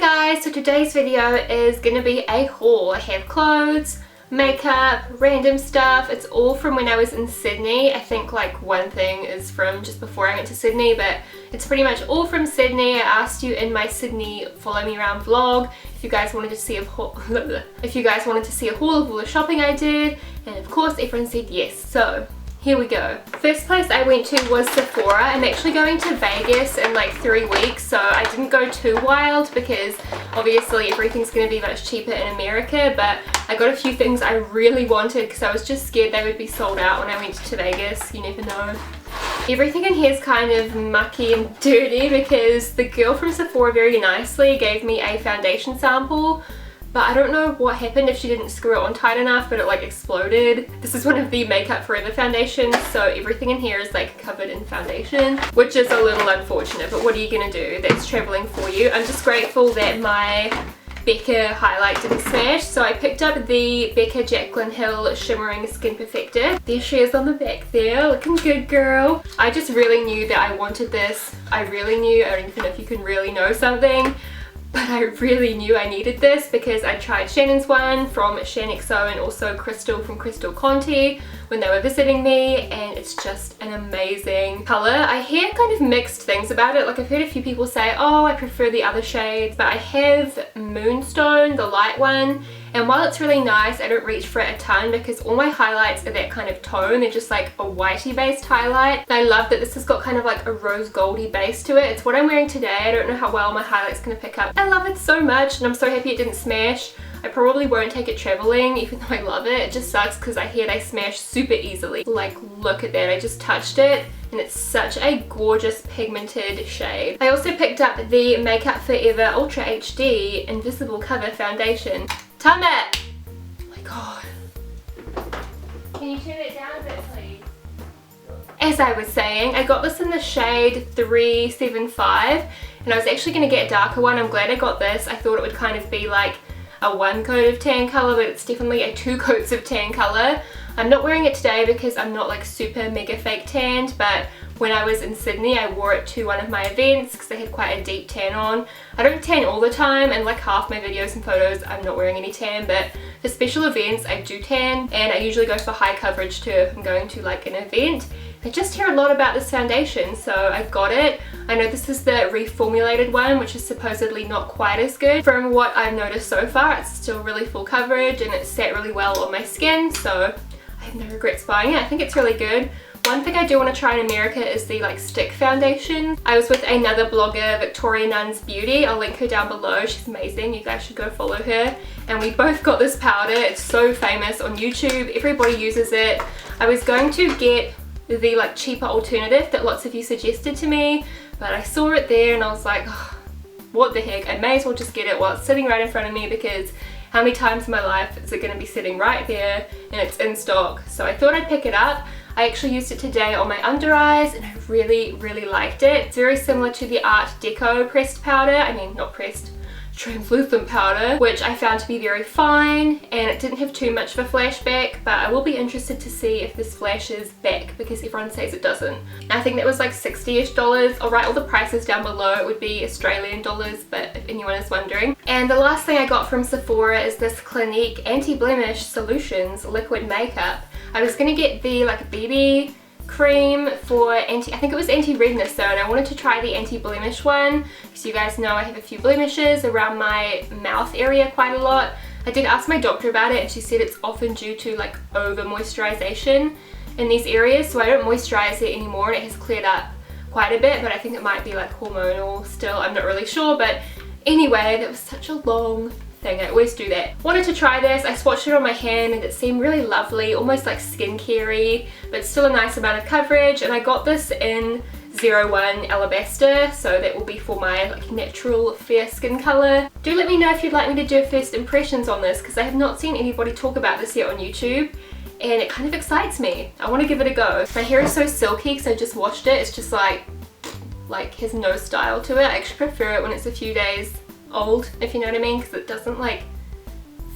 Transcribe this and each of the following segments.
guys, so today's video is going to be a haul. I have clothes, makeup, random stuff. It's all from when I was in Sydney. I think like one thing is from just before I went to Sydney, but it's pretty much all from Sydney. I asked you in my Sydney follow me around vlog if you guys wanted to see a haul of all the shopping I did, and of course everyone said yes. So here we go. First place I went to was Sephora. I'm actually going to Vegas in like 3 weeks, so I didn't go too wild because obviously everything's going to be much cheaper in America, but I got a few things I really wanted because I was just scared they would be sold out when I went to Vegas. You never know. Everything in here is kind of mucky and dirty because the girl from Sephora very nicely gave me a foundation sample, but I don't know what happened if she didn't screw it on tight enough, but it like exploded. This is one of the Makeup Forever foundations, so everything in here is like covered in foundation, which is a little unfortunate, but what are you gonna do? That's traveling for you. I'm just grateful that my Becca highlight didn't smash, so I picked up the Becca Jaclyn Hill Shimmering Skin Perfector. There she is on the back there, looking good, girl. I just really knew that I wanted this. I really knew, I don't even know if you can really know something, but I really knew I needed this because I tried Shannon's one from ShanXO and also Crystal from Crystal Conti when they were visiting me, and it's just an amazing colour. I hear kind of mixed things about it. Like I've heard a few people say, oh, I prefer the other shades, but I have Moonstone, the light one, and while it's really nice, I don't reach for it a ton because all my highlights are that kind of tone. They're just like a whitey based highlight. And I love that this has got kind of like a rose goldy base to it. It's what I'm wearing today. I don't know how well my highlight's going to pick up. I love it so much and I'm so happy it didn't smash. I probably won't take it traveling even though I love it. It just sucks because I hear they smash super easily. Like look at that, I just touched it and it's such a gorgeous pigmented shade. I also picked up the Makeup Forever Ultra HD Invisible Cover Foundation. Time it! Oh my god. Can you turn it down a bit please? As I was saying, I got this in the shade 375 and I was actually going to get a darker one. I'm glad I got this. I thought it would kind of be like a 1 coat of tan colour, but it's definitely a 2 coats of tan colour. I'm not wearing it today because I'm not like super mega fake tanned, but when I was in Sydney I wore it to one of my events because I had quite a deep tan on. I don't tan all the time, and like half my videos and photos I'm not wearing any tan, but for special events I do tan, and I usually go for high coverage too if I'm going to like an event. I just hear a lot about this foundation, so I got it. I know this is the reformulated one, which is supposedly not quite as good. From what I've noticed so far, it's still really full coverage and it sat really well on my skin, so I have no regrets buying it. I think it's really good. One thing I do want to try in America is the like stick foundation. I was with another blogger, Victoria Nuns Beauty. I'll link her down below. She's amazing. You guys should go follow her. And we both got this powder. It's so famous on YouTube. Everybody uses it. I was going to get the like cheaper alternative that lots of you suggested to me, but I saw it there and I was like, oh, what the heck, I may as well just get it while it's sitting right in front of me, because how many times in my life is it going to be sitting right there and it's in stock? So I thought I'd pick it up. I actually used it today on my under eyes and I really liked it. It's very similar to the Art Deco pressed powder, I mean not pressed, translucent powder, which I found to be very fine, and it didn't have too much of a flashback, but I will be interested to see if this flashes back because everyone says it doesn't. I think that was like $60-ish. I'll write all the prices down below. It would be Australian dollars, but if anyone is wondering. And the last thing I got from Sephora is this Clinique Anti-Blemish Solutions liquid makeup. I was gonna get the like BB cream for I think it was anti-redness though, and I wanted to try the anti-blemish one because you guys know I have a few blemishes around my mouth area quite a lot. I did ask my doctor about it and she said it's often due to like over moisturization in these areas, so I don't moisturize it anymore and it has cleared up quite a bit, but I think it might be like hormonal still, I'm not really sure. But anyway, that was such a long thing. I always do that. Wanted to try this. I swatched it on my hand and it seemed really lovely, almost like skincare-y, but still a nice amount of coverage. And I got this in 01 Alabaster, so that will be for my like natural fair skin color. Do let me know if you'd like me to do first impressions on this because I have not seen anybody talk about this yet on YouTube and it kind of excites me. I want to give it a go. My hair is so silky because I just washed it. It's just like has no style to it. I actually prefer it when it's a few days old, if you know what I mean, because it doesn't like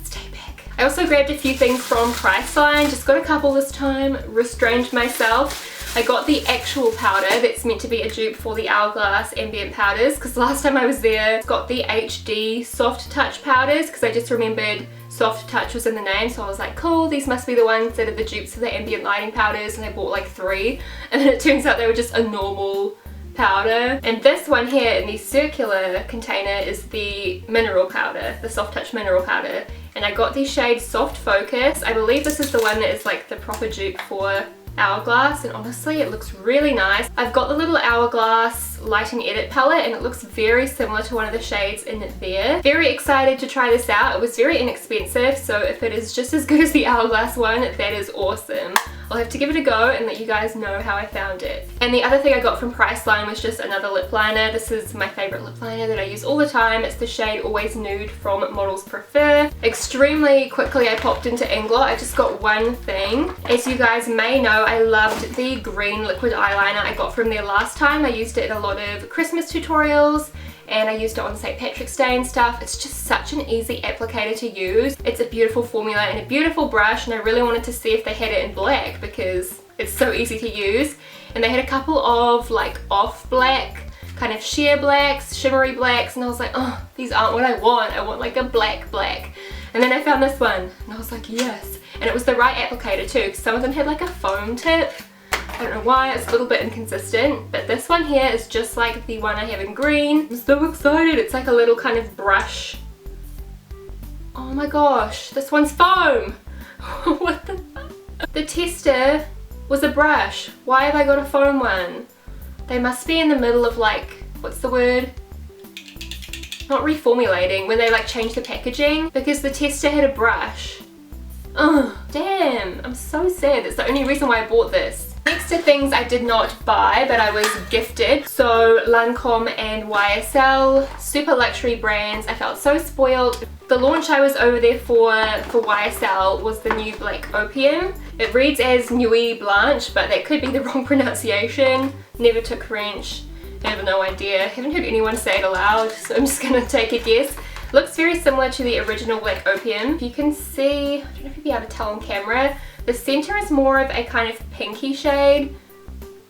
stay back. I also grabbed a few things from Priceline, just got a couple this time, restrained myself. I got the actual powder that's meant to be a dupe for the Hourglass ambient powders, because last time I was there, I got the HD Soft Touch powders because I just remembered Soft Touch was in the name, so I was like, cool, these must be the ones that are the dupes for the ambient lighting powders, and I bought like 3, and then it turns out they were just a normal powder. And this one here in the circular container is the mineral powder, the Soft Touch mineral powder, and I got the shade Soft Focus. I believe this is the one that is like the proper dupe for Hourglass, and honestly it looks really nice. I've got the little Hourglass Lighting Edit palette and it looks very similar to one of the shades in there. Very excited to try this out. It was very inexpensive, so if it is just as good as the Hourglass one, that is awesome. I'll have to give it a go and let you guys know how I found it. And the other thing I got from Priceline was just another lip liner. This is my favourite lip liner that I use all the time. It's the shade Always Nude from Models Prefer. Extremely quickly I popped into Inglot. I just got one thing. As you guys may know, I loved the green liquid eyeliner I got from there last time. I used it in a lot of Christmas tutorials, and I used it on St. Patrick's Day and stuff. It's just such an easy applicator to use. It's a beautiful formula and a beautiful brush, and I really wanted to see if they had it in black because it's so easy to use. And they had a couple of like off black, kind of sheer blacks, shimmery blacks, and I was like, oh, these aren't what I want like a black. And then I found this one and I was like, yes. And it was the right applicator too, because some of them had like a foam tip. I don't know why, it's a little bit inconsistent, but this one here is just like the one I have in green. I'm so excited. It's like a little kind of brush. Oh my gosh, this one's foam. What the fuck? The tester was a brush. Why have I got a foam one? They must be in the middle of like, what's the word? Not reformulating, when they like change the packaging, because the tester had a brush. Oh, damn, I'm so sad. That's the only reason why I bought this. Next to things I did not buy, but I was gifted. So Lancome and YSL, super luxury brands. I felt so spoiled. The launch I was over there for YSL was the new Black Opium. It reads as Nuit Blanche, but that could be the wrong pronunciation. Never took French. I have no idea. I haven't heard anyone say it aloud, so I'm just gonna take a guess. Looks very similar to the original Black Opium. If you can see, I don't know if you'll be able to tell on camera, the center is more of a kind of pinky shade.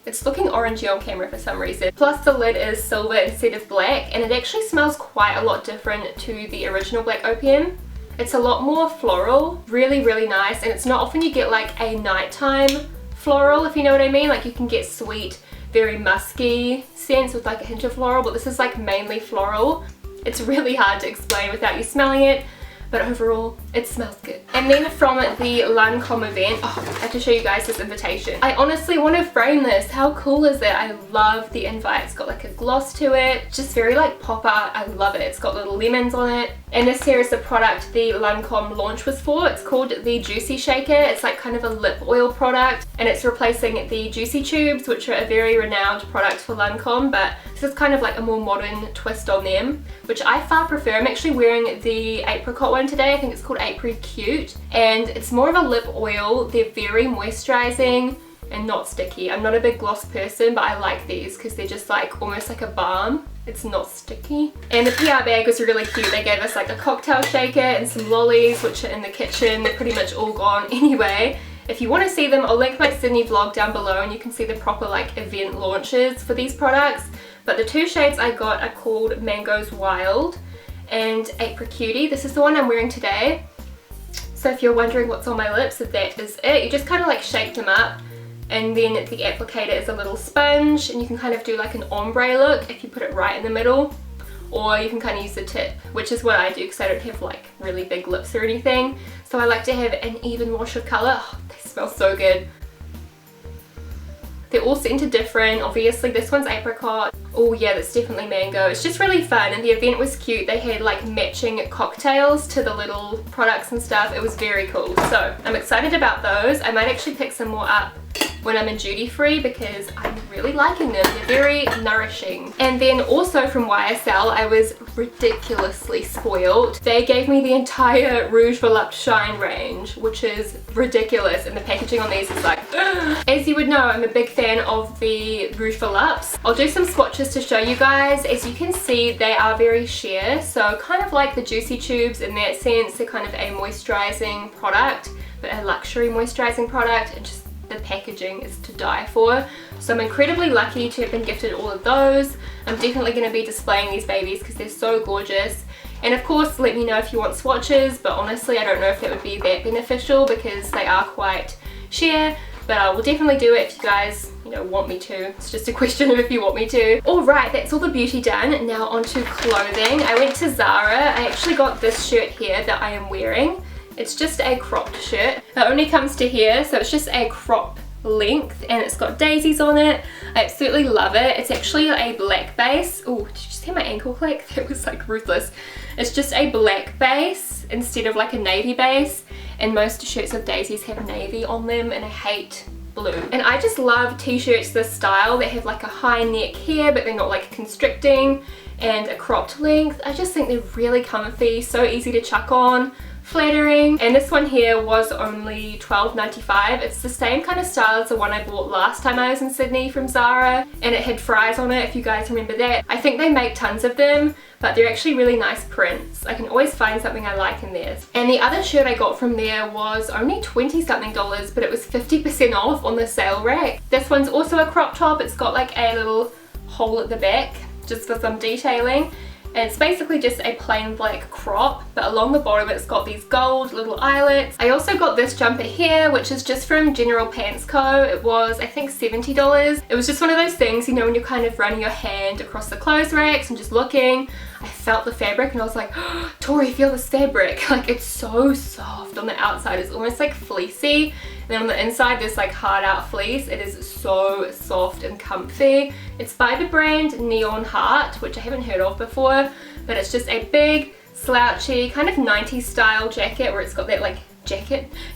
It's looking orangey on camera for some reason. Plus the lid is silver instead of black, and it actually smells quite a lot different to the original Black Opium. It's a lot more floral, really nice, and it's not often you get like a nighttime floral, if you know what I mean. Like you can get sweet, very musky scents with like a hint of floral, but this is like mainly floral. It's really hard to explain without you smelling it, but overall it smells good. And then from the Lancome event, oh, I have to show you guys this invitation. I honestly want to frame this. How cool is it? I love the invite. It's got like a gloss to it, just very like pop art. I love it. It's got little lemons on it. And this here is the product the Lancome launch was for. It's called the Juicy Shaker. It's like kind of a lip oil product, and it's replacing the Juicy Tubes, which are a very renowned product for Lancome, but this is kind of like a more modern twist on them, which I far prefer. I'm actually wearing the apricot one today. I think it's called Apricot Cute, and it's more of a lip oil. They're very moisturizing and not sticky. I'm not a big gloss person, but I like these because they're just like almost like a balm. It's not sticky. And the PR bag was really cute. They gave us like a cocktail shaker and some lollies, which are in the kitchen. They're pretty much all gone anyway. If you want to see them, I'll link my Sydney vlog down below and you can see the proper like event launches for these products. But the two shades I got are called Mangoes Wild and Apricot Cutie. This is the one I'm wearing today. So if you're wondering what's on my lips, that is it. You just kind of like shake them up, and then the applicator is a little sponge, and you can kind of do like an ombre look if you put it right in the middle, or you can kind of use the tip, which is what I do because I don't have like really big lips or anything. So I like to have an even wash of colour. Oh, they smell so good. They're all scented different. Obviously this one's apricot. Oh yeah, that's definitely mango. It's just really fun, and the event was cute. They had like matching cocktails to the little products and stuff. It was very cool. So I'm excited about those. I might actually pick some more up when I'm in duty free because I'm really liking them. They're very nourishing. And then also from YSL, I was ridiculously spoiled. They gave me the entire Rouge Volupte Shine range, which is ridiculous, and the packaging on these is like, ugh. As you would know, I'm a big fan of the Rouge Voluptes. I'll do some swatches to show you guys. As you can see, they are very sheer, so kind of like the Juicy Tubes in that sense. They're kind of a moisturizing product, but a luxury moisturizing product, and just the packaging is to die for. So I'm incredibly lucky to have been gifted all of those. I'm definitely going to be displaying these babies because they're so gorgeous. And of course, let me know if you want swatches, but honestly I don't know if that would be that beneficial because they are quite sheer. But I will definitely do it if you guys, you know, want me to. It's just a question of if you want me to. Alright, that's all the beauty done. Now onto clothing. I went to Zara. I actually got this shirt here that I am wearing. It's just a cropped shirt. It only comes to here, so it's just a crop length and it's got daisies on it. I absolutely love it. It's actually a black base. Oh, did you just hear my ankle click? That was like ruthless. It's just a black base instead of like a navy base. And most shirts with daisies have navy on them and I hate blue. And I just love t-shirts this style that have like a high neck here but they're not like constricting, and a cropped length. I just think they're really comfy, so easy to chuck on, flattering. And this one here was only $12.95. It's the same kind of style as the one I bought last time I was in Sydney from Zara, and it had fries on it if you guys remember that. I think they make tons of them, but they're actually really nice prints. I can always find something I like in theirs. And the other shirt I got from there was only 20 something dollars, but it was 50% off on the sale rack. This one's also a crop top. It's got like a little hole at the back just for some detailing. And it's basically just a plain black crop, but along the bottom it's got these gold little eyelets. I also got this jumper here, which is just from General Pants Co. It was, I think, $70. It was just one of those things, you know, when you're kind of running your hand across the clothes racks and just looking. I felt the fabric and I was like, oh, Tori, feel this fabric. Like, it's so soft on the outside. It's almost like fleecy. And then on the inside, there's like hard out fleece. It is so soft and comfy. It's by the brand Neon Heart, which I haven't heard of before, but it's just a big, slouchy, kind of 90s style jacket where it's got that like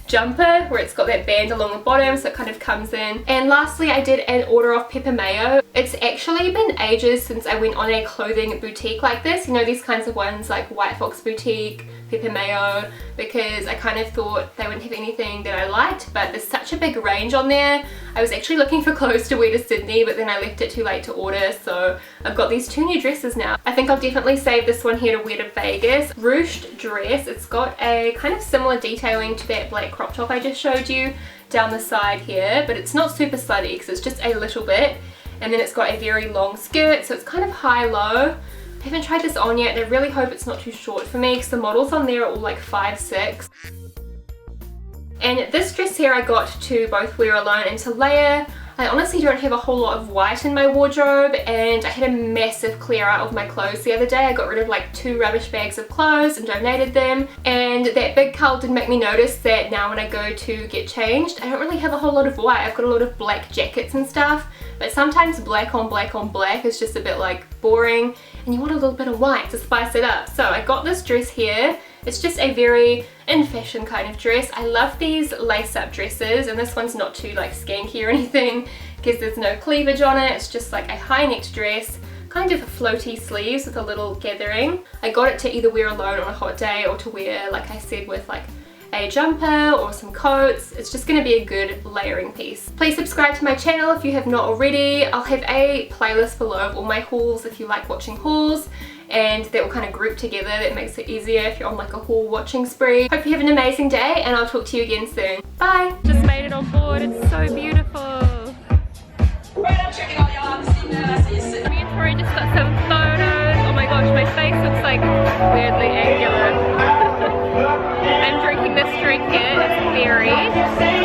jumper where it's got that band along the bottom, so it kind of comes in. And lastly, I did an order of Peppermayo. It's actually been ages since I went on a clothing boutique like this, you know, these kinds of ones like White Fox Boutique, Peppermayo, because I kind of thought they wouldn't have anything that I liked, but there's such a big range on there. I was actually looking for clothes to wear to Sydney, but then I left it too late to order, so I've got these two new dresses now. I think I'll definitely save this one here to wear to Vegas. Ruched dress. It's got a kind of similar detailing to that black crop top I just showed you down the side here, but it's not super slutty because it's just a little bit. And then it's got a very long skirt, so it's kind of high-low. I haven't tried this on yet and I really hope it's not too short for me because the models on there are all like 5'6". And this dress here I got to both wear alone and to layer. I honestly don't have a whole lot of white in my wardrobe, and I had a massive clear out of my clothes the other day. I got rid of like 2 rubbish bags of clothes and donated them, and that big cull did make me notice that now when I go to get changed, I don't really have a whole lot of white. I've got a lot of black jackets and stuff, but sometimes black on black on black is just a bit like boring and you want a little bit of white to spice it up. So I got this dress here. It's just a very in fashion kind of dress. I love these lace-up dresses, and this one's not too like skanky or anything because there's no cleavage on it. It's just like a high-necked dress, kind of floaty sleeves with a little gathering. I got it to either wear alone on a hot day or to wear, like I said, with like a jumper or some coats. It's just going to be a good layering piece. Please subscribe to my channel if you have not already. I'll have a playlist below of all my hauls if you like watching hauls, and that will kind of group together. That makes it easier if you're on like a haul watching spree. Hope you have an amazing day and I'll talk to you again soon. Bye! Just made it on board. It's so beautiful. Right, I'm checking out y'all. Me and Tori just got some photos. Oh my gosh, my face looks like weirdly angular. I'm drinking this drink here. It's berry.